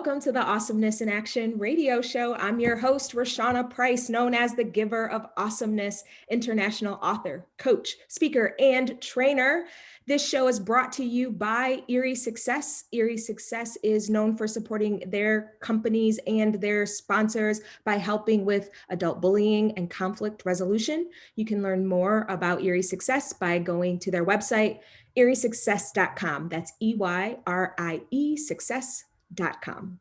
Welcome to the Awesomeness in Action radio show. I'm your host, Rashana Price, known as the Giver of Awesomeness, international author, coach, speaker, and trainer. This show is brought to you by Erie Success. Erie Success is known for supporting their companies and their sponsors by helping with adult bullying and conflict resolution. You can learn more about Erie Success by going to their website, eriesuccess.com. That's EYRIE success.com.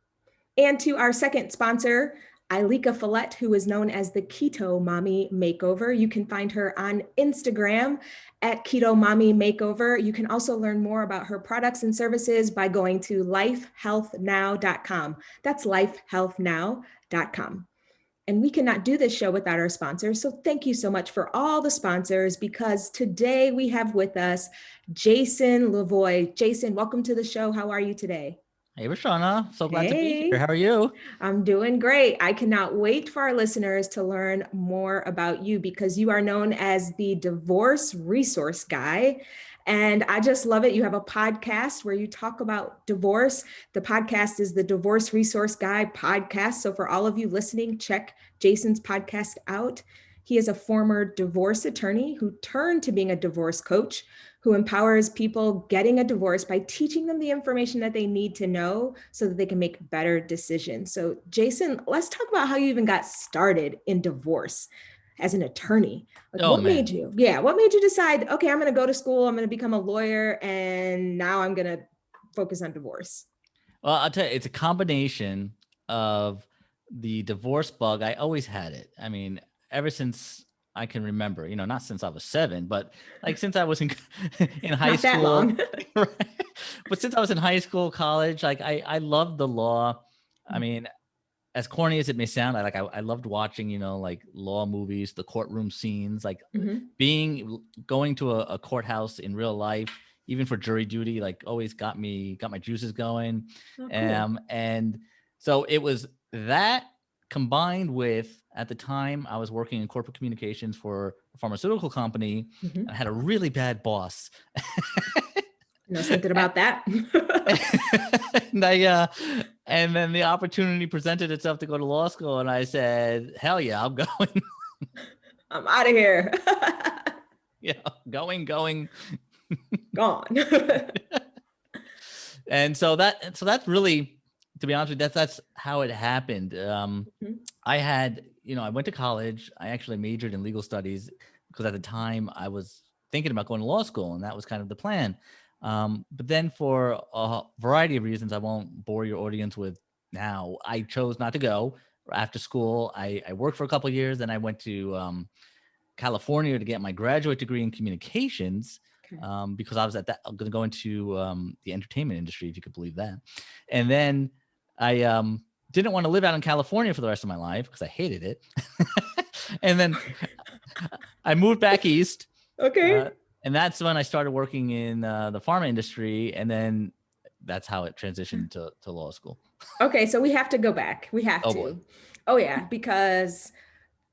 And to our second sponsor, Ilika Follett, who is known as the Keto Mommy Makeover. You can find her on Instagram at Keto Mommy Makeover. You can also learn more about her products and services by going to lifehealthnow.com. That's lifehealthnow.com. And we cannot do this show without our sponsors. So thank you so much for all the sponsors, because today we have with us Jason Levoy. Jason, welcome to the show. How are you today? Hey, Rashana. So glad to be here. How are you? I'm doing great. I cannot wait for our listeners to learn more about you, because you are known as the divorce resource guy. And I just love it. You have a podcast where you talk about divorce. The podcast is the Divorce Resource Guy podcast. So for all of you listening, check Jason's podcast out. He is a former divorce attorney who turned to being a divorce coach, who empowers people getting a divorce by teaching them the information that they need to know so that they can make better decisions. So Jason, let's talk about how you even got started in divorce as an attorney. What made you decide, okay, I'm going to go to school, I'm going to become a lawyer, and now I'm going to focus on divorce? Well, I'll tell you, it's a combination of the divorce bug. I always had it. I mean, ever since I can remember, not since I was 7, but like since I was in high school. That long. Right? But since I was in high school, college, like I loved the law. I mean, as corny as it may sound, I loved watching, like law movies, the courtroom scenes, like going to a courthouse in real life, even for jury duty, like always got my juices going. Oh, cool. And so it was that combined with, at the time, I was working in corporate communications for a pharmaceutical company. And I had a really bad boss. Know something about that. And then the opportunity presented itself to go to law school, and I said, "Hell yeah, I'm going. I'm out of here." Yeah, going, gone. And so that's really, to be honest with you, that's how it happened. I had, I went to college. I actually majored in legal studies because at the time I was thinking about going to law school, and that was kind of the plan. But then for a variety of reasons I won't bore your audience with now, I chose not to go. After school, I worked for a couple of years, then I went to California to get my graduate degree in communications. Because I was going to go into the entertainment industry, if you could believe that. And then I didn't want to live out in California for the rest of my life because I hated it. And then I moved back east. Okay. And that's when I started working in the pharma industry. And then that's how it transitioned to law school. Okay. So we have to go back. We have to. Boy. Oh, yeah. Because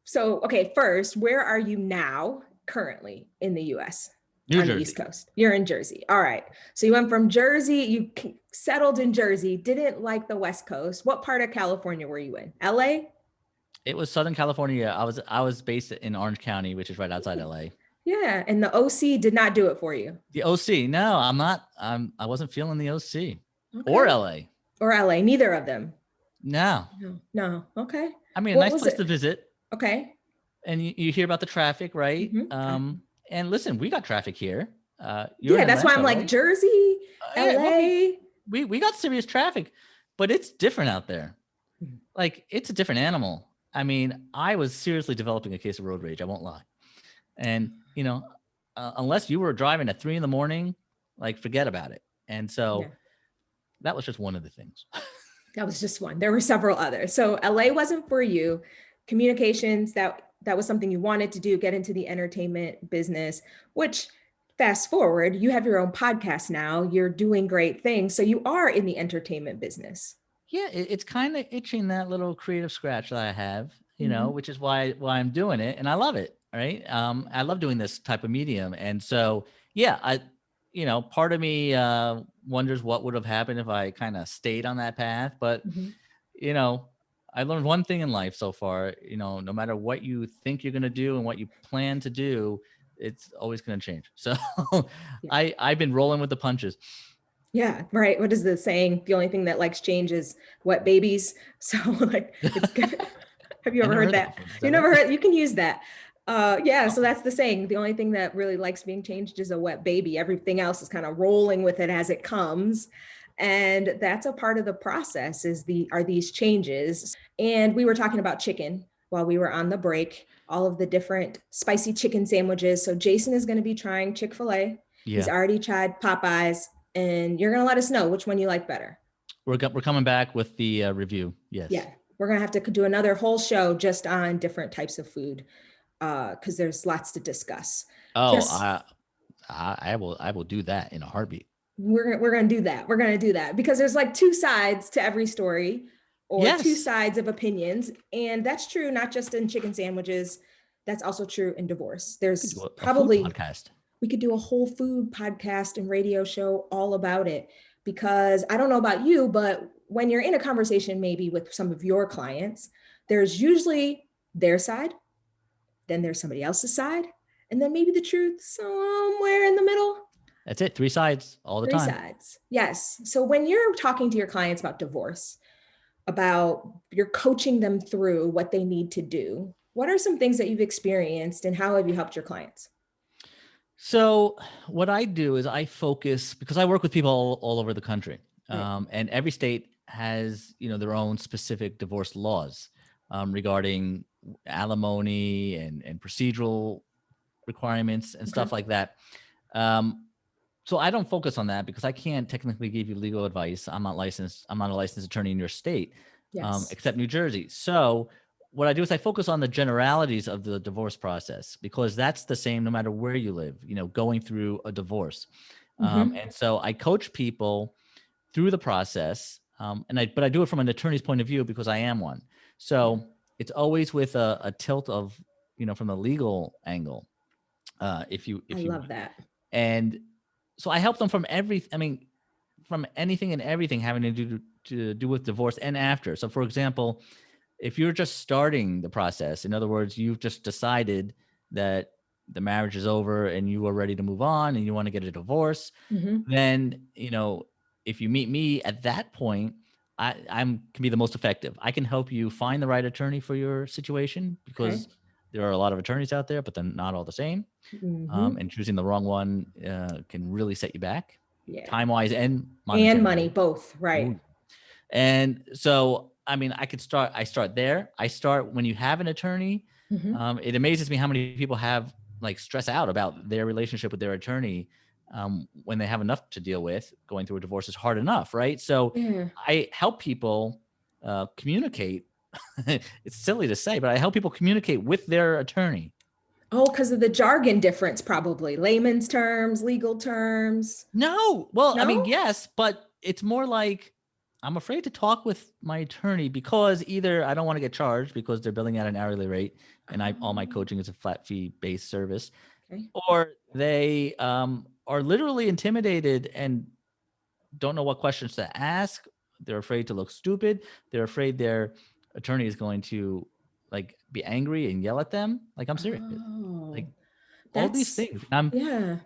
first, where are you now currently in the U.S.? New Jersey. The East Coast. You're in Jersey. All right. So you went from Jersey, you settled in Jersey, didn't like the West Coast. What part of California were you in? LA? It was Southern California. I was based in Orange County, which is right outside LA. Yeah. And the OC did not do it for you. The OC. No, I'm not. I wasn't feeling the OC or LA. Or LA. Neither of them. No. Okay. I mean, a nice place to visit. Okay. And you hear about the traffic, right? And listen, we got traffic here. That's why I'm like, right? Jersey, LA. We got serious traffic, but it's different out there. Like, it's a different animal. I mean, I was seriously developing a case of road rage. I won't lie. And, unless you were driving at 3 a.m, like, forget about it. And so that was just one of the things. That was just one. There were several others. So LA wasn't for you. Communications, that was something you wanted to do, get into the entertainment business, which fast forward, you have your own podcast now. You're doing great things. So you are in the entertainment business. Yeah, it's kind of itching that little creative scratch that I have, which is why I'm doing it. And I love it. Right. I love doing this type of medium. And so, yeah, part of me wonders what would have happened if I kind of stayed on that path. But, Mhm. I learned one thing in life so far, no matter what you think you're going to do and what you plan to do, it's always going to change. So Yeah. I've been rolling with the punches. Yeah, right. What is the saying? The only thing that likes change is wet babies. So like it's good. Have you I ever never heard heard that that? before. Is You that never right? heard, you can use that. Yeah, so Oh, that's the saying. The only thing that really likes being changed is a wet baby. Everything else is kind of rolling with it as it comes. And that's a part of the process are these changes. And we were talking about chicken while we were on the break, all of the different spicy chicken sandwiches. So Jason is going to be trying Chick-fil-A. He's yeah. already tried Popeyes, and you're going to let us know which one you like better. We're coming back with the review. Yeah, Yes. we're going to have to do another whole show just on different types of food because there's lots to discuss. Oh, Just I will do that in a heartbeat. we're gonna do that. We're gonna do that because there's like two sides to every story or two Yes. sides of opinions, and that's true not just in chicken sandwiches. That's also true in divorce. We could do There's a food probably podcast. we could do a whole food podcast and radio show all about it because I don't know about you, but when you're in a conversation maybe with some of your clients, there's usually their side, then there's somebody else's side, and then maybe the truth somewhere in the middle. That's it. 3 sides all the Three time. sides. Yes. So when you're talking to your clients about divorce, about you're coaching them through what they need to do, what are some things that you've experienced and how have you helped your clients? So what I do is I focus because I work with people all over the country, Right. and every state has their own specific divorce laws regarding alimony and procedural requirements and Okay. stuff like that. Um, so I don't focus on that because I can't technically give you legal advice. I'm not licensed. I'm not a licensed attorney in your state, Yes. except New Jersey. So what I do is I focus on the generalities of the divorce process because that's the same no matter where you live. Going through a divorce, Mm-hmm. and so I coach people through the process, but I do it from an attorney's point of view because I am one. Yeah. So it's always with a tilt of from the legal angle. I If you love that. and so I help them from from anything and everything having to do with divorce and after. So for example, if you're just starting the process, in other words, you've just decided that the marriage is over and you are ready to move on and you want to get a divorce, Mm-hmm. then, if you meet me at that point, I'm can be the most effective. I can help you find the right attorney for your situation Okay. because there are a lot of attorneys out there, but they're not all the same. Mm-hmm. And choosing the wrong one can really set you back, Yeah. time wise and And monetary. money, both. Right. Ooh. And so, I start there. I start when you have an attorney. Mm-hmm. It amazes me how many people have like stress out about their relationship with their attorney when they have enough to deal with. Going through a divorce is hard enough, right? So Yeah. I help people communicate. It's silly to say, but I help people communicate with their attorney. Oh, because of the jargon difference, probably layman's terms, legal terms. No, well, No? yes, but it's more like I'm afraid to talk with my attorney because either I don't want to get charged because they're billing at an hourly rate and all my Oh, coaching is a flat fee based service, okay. or they are literally intimidated and don't know what questions to ask. They're afraid to look stupid. They're afraid their attorney is going to like be angry and yell at them. Like I'm serious. Like Oh, all these that's, things. yeah.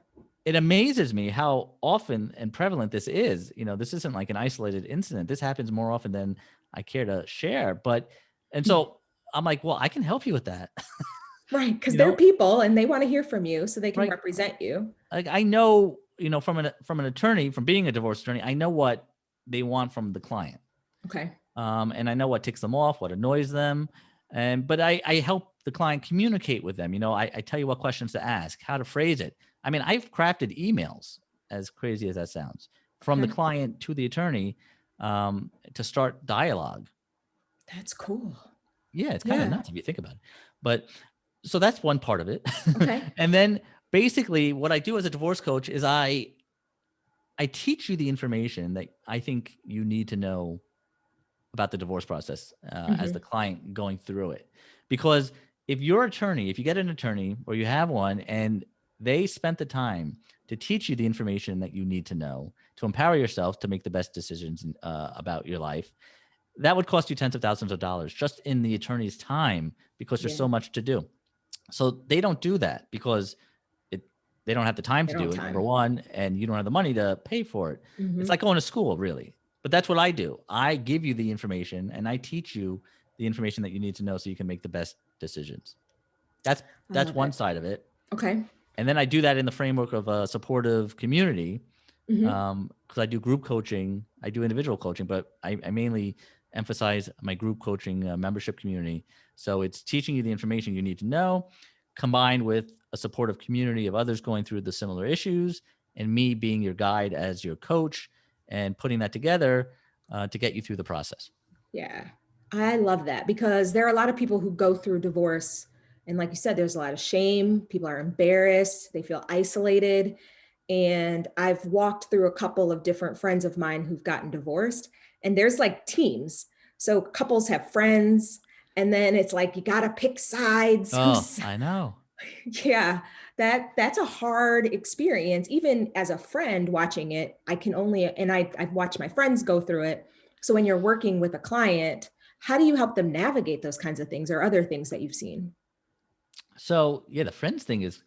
It amazes me how often and prevalent this is. This isn't like an isolated incident. This happens more often than I care to share. And so I'm like, well, I can help you with that. Right. Because you they're know, people and they want to hear from you so they can right? represent you. Like I know, from an attorney, from being a divorce attorney, I know what they want from the client. Okay. And I know what ticks them off, what annoys them. But I help the client communicate with them. I tell you what questions to ask, how to phrase it. I've crafted emails, as crazy as that sounds, from the Okay. client to the attorney to start dialogue. That's cool. Yeah, it's kind of Yeah. nuts if you think about it. But so that's one part of it. Okay. And then basically what I do as a divorce coach is I teach you the information that I think you need to know about the divorce process as the Mm-hmm. client going through it. Because if you get an attorney or you have one and they spent the time to teach you the information that you need to know to empower yourself to make the best decisions about your life. That would cost you tens of thousands of dollars just in the attorney's time because there's Yeah. so much to do. So they don't do that because they don't have the time They to don't do have it, number time. one, and you don't have the money to pay for it. It's Mm-hmm. like going to school, really. But that's what I do. I give you the information and I teach you the information that you need to know so you can make the best decisions. That's I that's love one it. side of it. Okay. And then I do that in the framework of a supportive community, Mm-hmm. because I do group coaching, I do individual coaching, but I mainly emphasize my group coaching membership community. So it's teaching you the information you need to know, combined with a supportive community of others going through the similar issues, and me being your guide as your coach and putting that together to get you through the process. Yeah. I love that because there are a lot of people who go through divorce. And like you said, there's a lot of shame. People are embarrassed. They feel isolated. And I've walked through a couple of different friends of mine who've gotten divorced, and there's like teams. So couples have friends, and then it's like you got to pick sides. Oh, I know. Yeah, that's a hard experience. Even as a friend watching it, I can only, and I've watched my friends go through it. So when you're working with a client, how do you help them navigate those kinds of things or other things that you've seen? So yeah, the friends thing is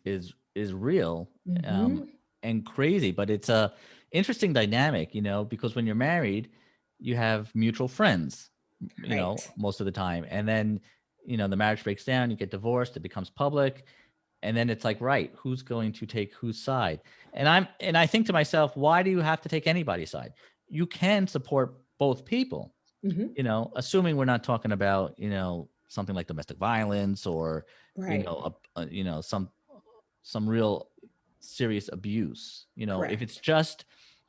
real, Mm-hmm. and crazy, but it's a interesting dynamic, because when you're married, you have mutual friends, Right. most of the time, and then the marriage breaks down, you get divorced, it becomes public, and then it's like, right, who's going to take whose side? And I think to myself, why do you have to take anybody's side? You can support both people, Mm-hmm. assuming we're not talking about, something like domestic violence or, Right. some real serious abuse. If it's Correct. just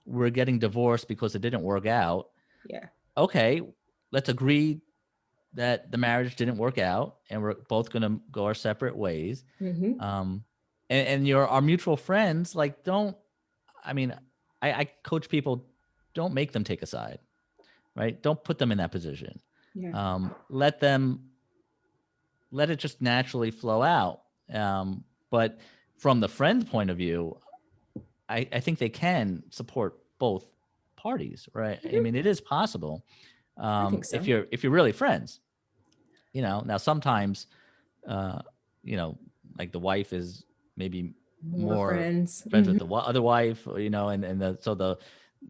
we're getting divorced because it didn't work out, Yeah. okay, let's agree that the marriage didn't work out and we're both going to go our separate ways. Mm-hmm. Um, and our mutual friends, like, don't, I mean, I coach people, don't make them take a side, right? Don't put them in that position. Yeah. Let it just naturally flow out. But from the friend point of view, I think they can support both parties, right? I Mm-hmm. mean, it is possible, I think if so. you're really friends. Now sometimes, uh, you know, like the wife is maybe More more friends. friends with Mm-hmm. the other wife, and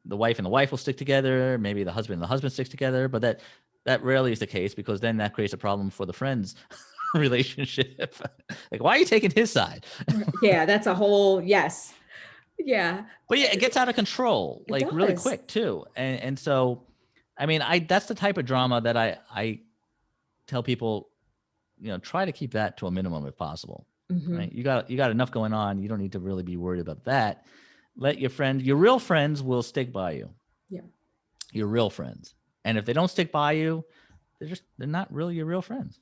the wife and the wife will stick together. Maybe the husband and the husband sticks together, but that rarely is the case because then that creates a problem for the friends relationship. Like, why are you taking his side? Yeah, that's a whole yes. Yeah, But yeah, it gets out of control it like really does. quick too. And so, I mean, that's the type of drama that I tell people, try to keep that to a minimum if possible. Mm-hmm. Right? You got enough going on. You don't need to really be worried about that. Let your real friends will stick by you. Yeah. Your real friends. And if they don't stick by you, they're not really your real friends.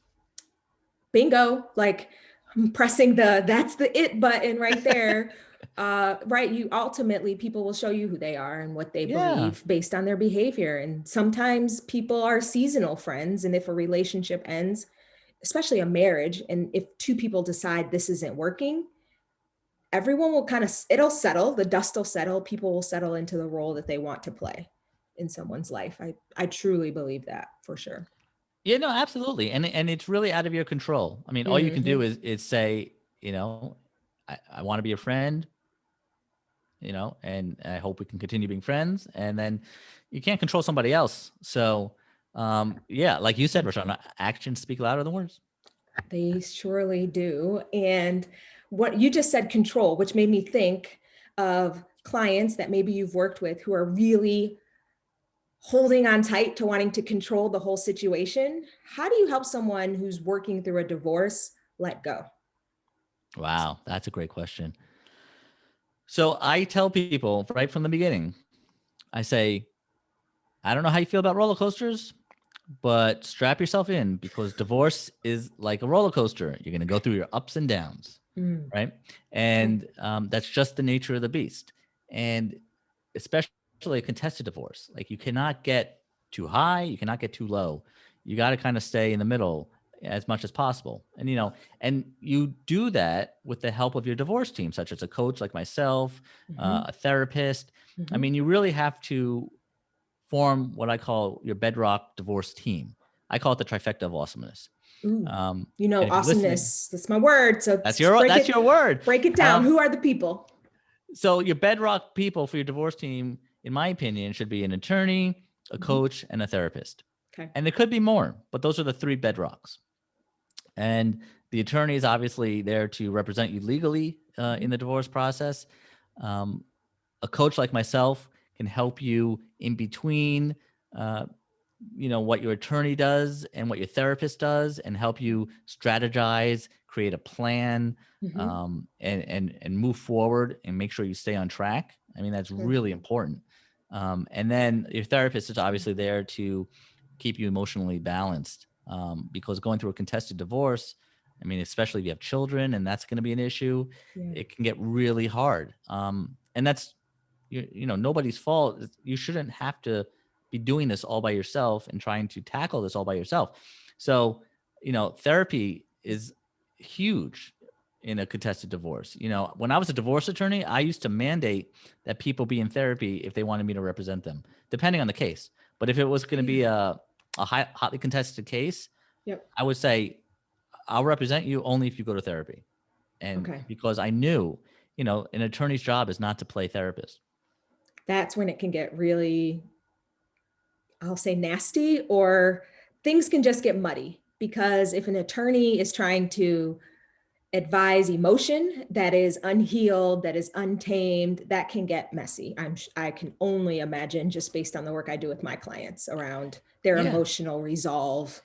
Bingo. Like I'm pressing that's the it button right there. Right. You ultimately, people will show you who they are and what they Yeah. believe based on their behavior. And sometimes people are seasonal friends. And if a relationship ends, especially a marriage, and if two people decide this isn't working, everyone will it'll settle, the dust will settle, people will settle into the role that they want to play in someone's life. I truly believe that for sure. Yeah, no, absolutely. And it's really out of your control. I mean, all you can do Mm-hmm. is say, I want to be a friend, and I hope we can continue being friends. And then you can't control somebody else. So, yeah, like you said, Rashawn, actions speak louder than words. They surely do. And what you just said, control, which made me think of clients that maybe you've worked with who are really holding on tight to wanting to control the whole situation. How do you help someone who's working through a divorce let go? Wow, that's a great question. So I tell people right from the beginning, I say, I don't know how you feel about roller coasters, but strap yourself in because divorce is like a roller coaster. You're going to go through your ups and downs, Mm, right? okay. And that's just the nature of the beast. And especially a contested divorce, like you cannot get too high, you cannot get too low. You got to kind of stay in the middle. as much as possible. And, and you do that with the help of your divorce team, such as a coach like myself, a therapist. I mean, you really have to form what I call your bedrock divorce team. I call it the trifecta of awesomeness. Ooh, And if you're awesomeness, that's my word. So that's your word. Break it down. Who are the people? So your bedrock people for your divorce team, in my opinion, should be an attorney, a coach, and a therapist. Okay. And there could be more, but those are the three bedrocks. And the attorney is obviously there to represent you legally in the divorce process. A coach like myself can help you in between, what your attorney does and what your therapist does, and help you strategize, create a plan, and move forward and make sure you stay on track. I mean, that's really important. And then your therapist is obviously there to keep you emotionally balanced, because going through a contested divorce, I mean, especially if you have children and that's going to be an issue, it can get really hard. And that's, nobody's fault. You shouldn't have to be doing this all by yourself and trying to tackle this all by yourself. So, therapy is huge in a contested divorce. When I was a divorce attorney, I used to mandate that people be in therapy if they wanted me to represent them, depending on the case. But if it was going to be a hotly contested case, I would say, I'll represent you only if you go to therapy. And because I knew, an attorney's job is not to play therapist. That's when it can get really, I'll say, nasty, or things can just get muddy. Because if an attorney is trying to advise emotion that is unhealed, that is untamed, that can get messy. I can only imagine, just based on the work I do with my clients around their emotional resolve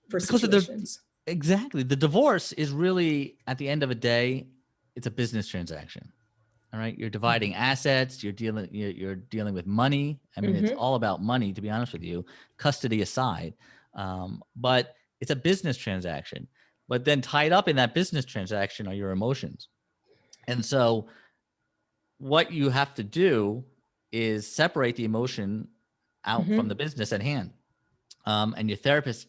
for situations. Exactly. The divorce is really, at the end of a day, it's a business transaction. All right. You're dividing assets. You're dealing with money. I mean, it's all about money, to be honest with you, custody aside. But it's a business transaction. But then tied up in that business transaction are your emotions. And so what you have to do is separate the emotion out from the business at hand. And your therapist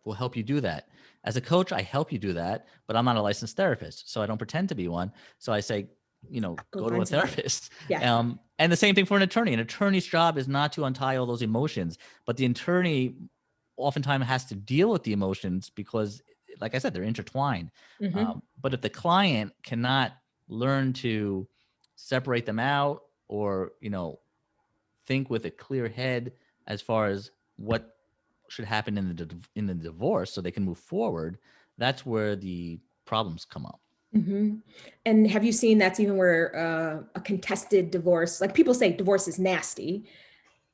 will help you do that. As a coach, I help you do that, but I'm not a licensed therapist, so I don't pretend to be one. So I say, go to a therapist. Yeah. And the same thing for an attorney. An attorney's job is not to untie all those emotions, but the attorney oftentimes has to deal with the emotions because, like I said, they're intertwined. But if the client cannot learn to separate them out, or, think with a clear head as far as what should happen in the divorce so they can move forward, that's where the problems come up. And have you seen that's even where a contested divorce, like people say divorce is nasty,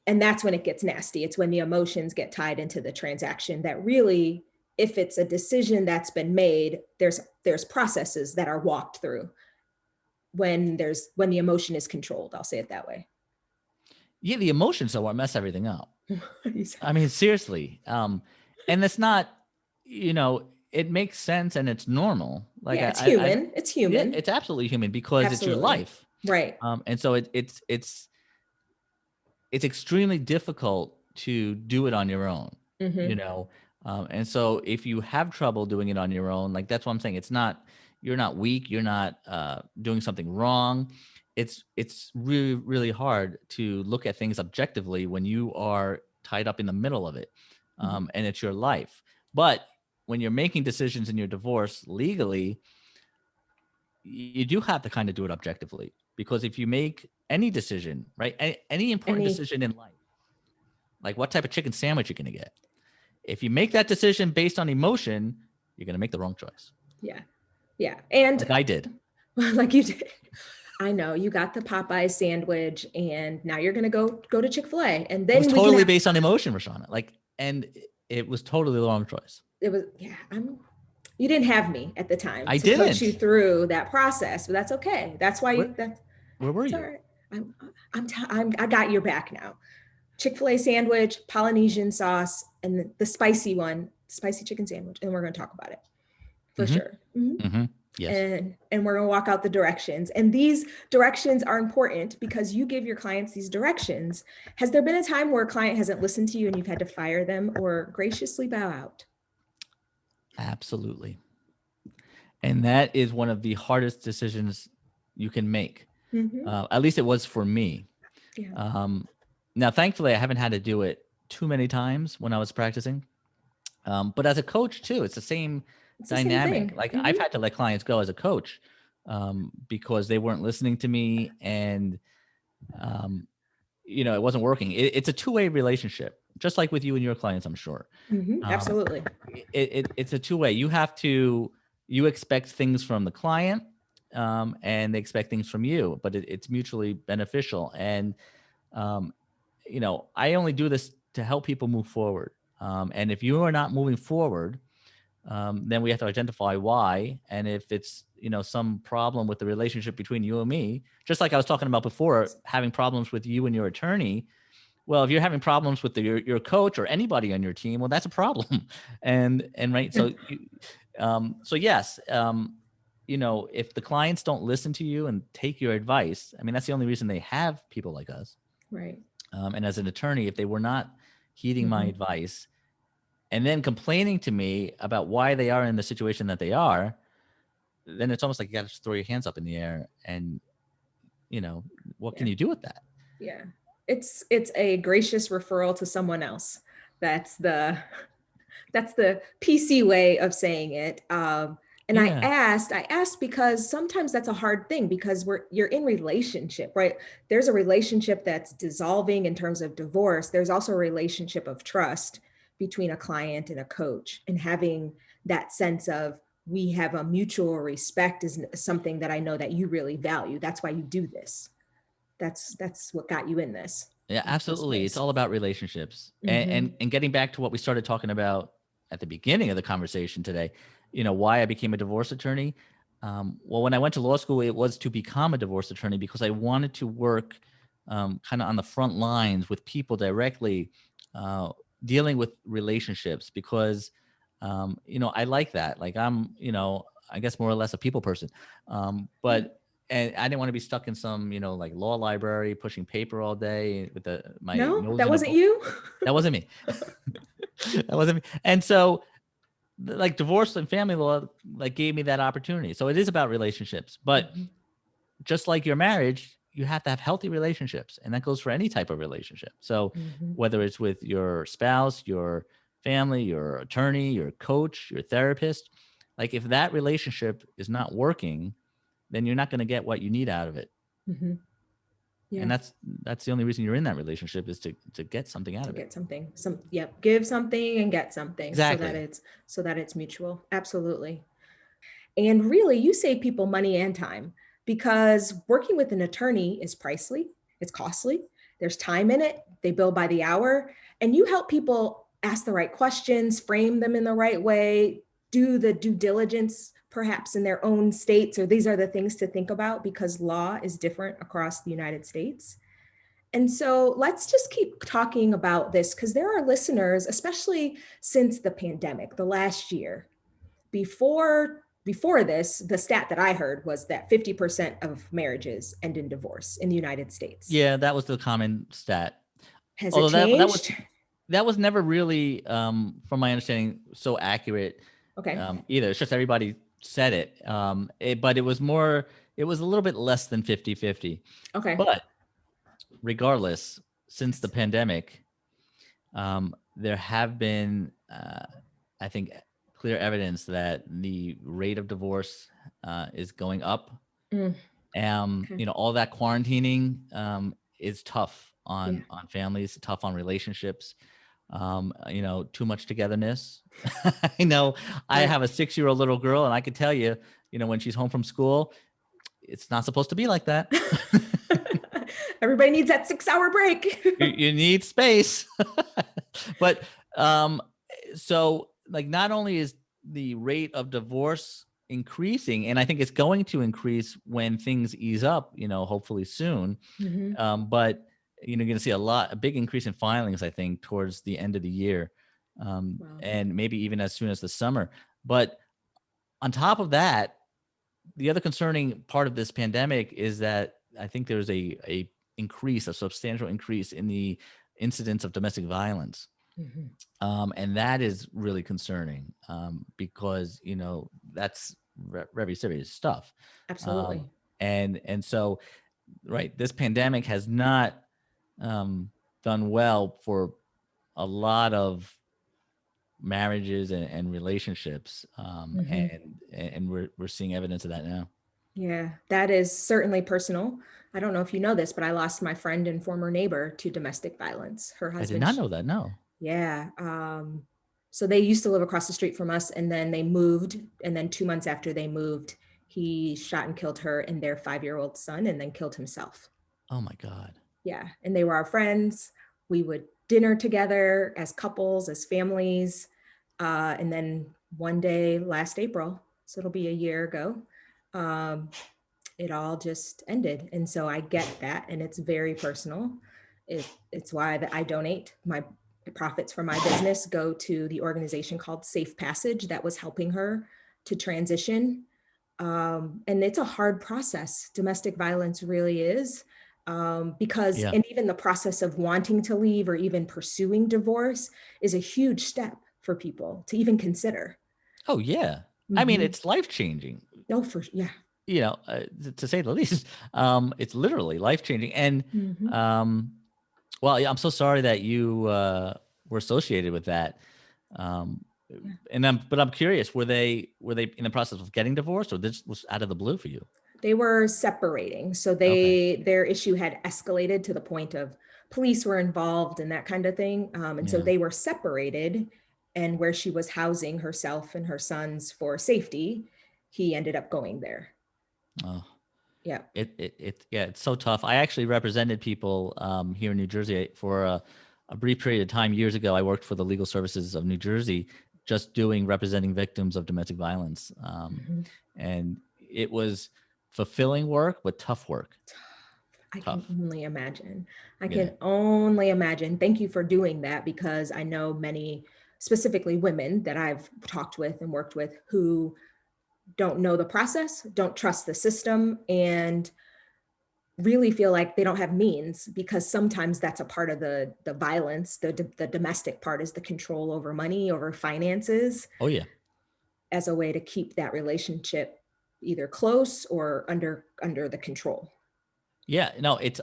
and that's when it gets nasty. It's when the emotions get tied into the transaction that really, if it's a decision that's been made, there's processes that are walked through when the emotion is controlled. I'll say it that way. Yeah, the emotions are what mess everything up. I mean, seriously. And it's not, it makes sense and it's normal. Like, it's human. It's human. Yeah, it's absolutely human because it's your life. Right. And so it's extremely difficult to do it on your own, and so if you have trouble doing it on your own, like, that's what I'm saying. You're not weak. You're not doing something wrong. It's really, really hard to look at things objectively when you are tied up in the middle of it. And it's your life. But when you're making decisions in your divorce legally, you do have to kind of do it objectively, because if you make any decision, right, any important decision in life, like what type of chicken sandwich you're going to get, if you make that decision based on emotion, you're going to make the wrong choice. Yeah. And like I did. Like you did. I know you got the Popeye sandwich, and now you're going to go to Chick-fil-A, and then it was totally based on emotion, Roshana. And it was totally the wrong choice. It was, you didn't have me at the time. I didn't coach you through that process, but that's okay. That's why where were you? All right. I got your back now. Chick-fil-A sandwich, Polynesian sauce, and the spicy chicken sandwich, and we're going to talk about it for sure. Yes. And we're going to walk out the directions. And these directions are important because you give your clients these directions. Has there been a time where a client hasn't listened to you and you've had to fire them or graciously bow out? Absolutely. And that is one of the hardest decisions you can make. At least it was for me. Yeah. Now, thankfully, I haven't had to do it too many times when I was practicing. But as a coach too, it's the same It's the same dynamic. thing. Like I've had to let clients go as a coach because they weren't listening to me, and um, it wasn't working. It's a two-way relationship, just like with you and your clients, I'm sure. Um, Absolutely. it's a two-way. You expect things from the client, and they expect things from you, but it's mutually beneficial. And um, I only do this to help people move forward. And if you are not moving forward, then we have to identify why. And if it's, some problem with the relationship between you and me, just like I was talking about before, having problems with you and your attorney. Well, if you're having problems with your coach or anybody on your team, well, that's a problem. And right. So yes, if the clients don't listen to you and take your advice, I mean, that's the only reason they have people like us. Right. And as an attorney, if they were not heeding my advice and then complaining to me about why they are in the situation that they are, then it's almost like you got to just throw your hands up in the air and, what can you do with that? Yeah. It's a gracious referral to someone else. That's the PC way of saying it. And Yeah. I asked because sometimes that's a hard thing because you're in relationship, right? There's a relationship that's dissolving in terms of divorce. There's also a relationship of trust between a client and a coach, and having that sense of we have a mutual respect is something that I know that you really value. That's why you do this. That's what got you in this. Yeah, In the first absolutely. It's place. all about relationships. And getting back to what we started talking about at the beginning of the conversation today, why I became a divorce attorney. Well, when I went to law school, it was to become a divorce attorney because I wanted to work kind of on the front lines with people directly, dealing with relationships because, I like that. Like I'm, I guess more or less a people person. But and I didn't want to be stuck in some, like law library pushing paper all day with my No, nose that in a wasn't book. you. That wasn't me. That wasn't me. And so like divorce and family law like gave me that opportunity. So it is about relationships, but just like your marriage, you have to have healthy relationships, and that goes for any type of relationship. So whether it's with your spouse, your family, your attorney, your coach, your therapist, like if that relationship is not working, then you're not going to get what you need out of it. Yeah. And that's the only reason you're in that relationship is to get something out To of it. get something, give something and get something Exactly. so that it's mutual. Absolutely. And really, you save people money and time because working with an attorney is pricey, it's costly, there's time in it, they bill by the hour, and you help people ask the right questions, frame them in the right way, do the due diligence perhaps in their own states, or these are the things to think about because law is different across the United States. And so let's just keep talking about this because there are listeners, especially since the pandemic, the last year. Before this, the stat that I heard was that 50% of marriages end in divorce in the United States. Yeah, that was the common stat. Has it Although changed? that was never really, from my understanding, so accurate Okay. either. It's just everybody said it. But it was more. It was a little bit less than 50-50. Okay. But regardless, since the pandemic, there have been, I think, clear evidence that the rate of divorce is going up. Okay. All that quarantining is tough Yeah. on families, tough on relationships. Too much togetherness. I know I Right. have a 6-year-old little girl, and I can tell you, when she's home from school, it's not supposed to be like that. Everybody needs that 6-hour break. You need space. But so like not only is the rate of divorce increasing, and I think it's going to increase when things ease up, hopefully soon. But you're going to see a big increase in filings, I think, towards the end of the year, Wow. and maybe even as soon as the summer. But on top of that, the other concerning part of this pandemic is that I think there's a substantial increase in the incidence of domestic violence. And that is really concerning, because, that's very serious stuff. Absolutely. And so, right, this pandemic has not done well for a lot of marriages and relationships, and we're seeing evidence of that now. Yeah, that is certainly personal. I don't know if you know this, but I lost my friend and former neighbor to domestic violence. Her I did husband, not know that. No. yeah. So they used to live across the street from us, and then they moved. And then 2 months after they moved, he shot and killed her and their 5-year-old son, and then killed himself. Oh my God. Yeah, and they were our friends. We would dinner together as couples, as families. And then one day last April, so it'll be a year ago, um, it all just ended. And so I get that, and it's very personal. It's why that I donate my profits from my business go to the organization called Safe Passage that was helping her to transition. And it's a hard process. Domestic violence really is. Because, Yeah. and even the process of wanting to leave or even pursuing divorce is a huge step for people to even consider. Oh yeah. I mean, Mm-hmm. it's life changing. Oh, yeah. To say the least. It's literally life changing. And Mm-hmm. um, well, yeah, I'm so sorry that you were associated with that. Um, Yeah. but I'm curious, were they in the process of getting divorced, or this was out of the blue for you? They were separating. So Okay. their issue had escalated to the point of police were involved and that kind of thing. And so Yeah. they were separated, and where she was housing herself and her sons for safety, he ended up going there. Oh, Yeah. yeah, it's so tough. I actually represented people here in New Jersey for a brief period of time years ago. I worked for the Legal Services of New Jersey, just representing victims of domestic violence, Mhm. and it was fulfilling work, but tough work. I can Tough. only imagine. I Yeah. can only imagine. Thank you for doing that, because I know many, specifically women that I've talked with and worked with, who don't know the process, don't trust the system, and really feel like they don't have means, because sometimes that's a part of the violence. The domestic part is the control over money, over finances, Oh yeah. as a way to keep that relationship either close or under the control. Yeah, no, it's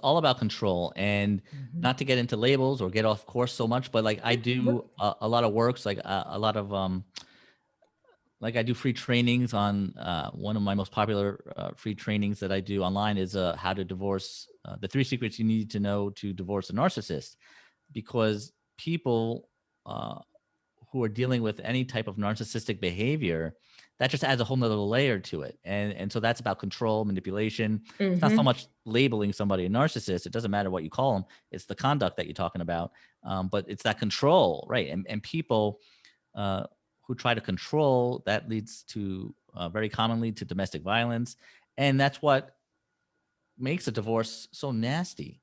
all about control, and Mhm. not to get into labels or get off course so much, but like I We're- do a lot of works, like a lot of like I do free trainings on one of my most popular free trainings that I do online is how to divorce the 3 secrets you need to know to divorce a narcissist, because people uh, who are dealing with any type of narcissistic behavior, that just adds a whole nother layer to it. And so that's about control, manipulation. It's not so Mhm. much labeling somebody a narcissist. It doesn't matter what you call them. It's the conduct that you're talking about. But it's that control, right? And people uh, who try to control, that leads to very commonly to domestic violence. And that's what makes a divorce so nasty,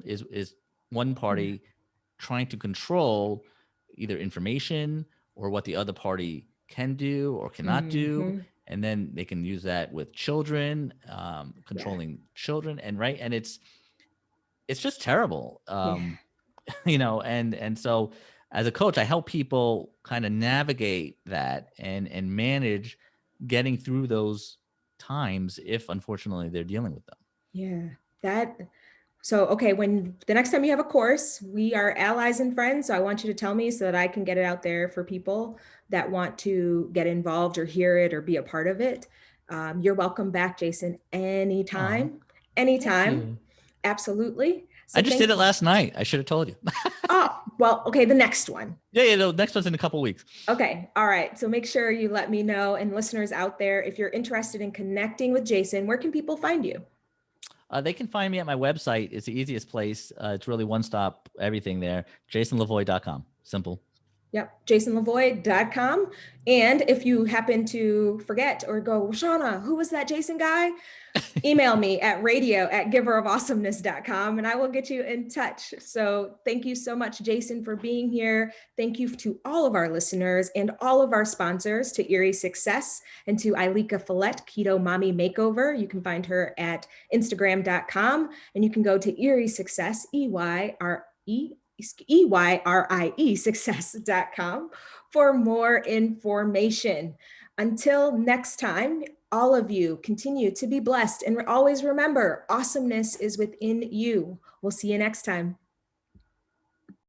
is one Yeah. party trying to control either information or what the other party can do or cannot do, Mhm. and then they can use that with children, Yeah. controlling children, and right, and it's just terrible. Yeah. And so as a coach, I help people kind of navigate that and manage getting through those times if unfortunately they're dealing with them. Yeah. That So, okay, when the next time you have a course, we are allies and friends. So I want you to tell me so that I can get it out there for people that want to get involved or hear it or be a part of it. You're welcome back, Jason, Oh, anytime, thank anytime. you. Absolutely. I So just did thank it you. last night. I should have told you. Oh, well, okay, the next one. Yeah, the next one's in a couple weeks. Okay. All right. So make sure you let me know, and listeners out there, if you're interested in connecting with Jason, where can people find you? They can find me at my website. It's the easiest place. It's really one stop, everything there. JasonLevoy.com. Simple. Yep, jasonlevoy.com. And if you happen to forget or go, Shauna, who was that Jason guy? Email me at radio@giverofawesomeness.com, and I will get you in touch. So thank you so much, Jason, for being here. Thank you to all of our listeners and all of our sponsors, to Erie Success and to Ilika Follett, Keto Mommy Makeover. You can find her at Instagram.com, and you can go to Erie Success, EYRE EYRIE success.com for more information. Until next time, all of you continue to be blessed and always remember, awesomeness is within you. We'll see you next time.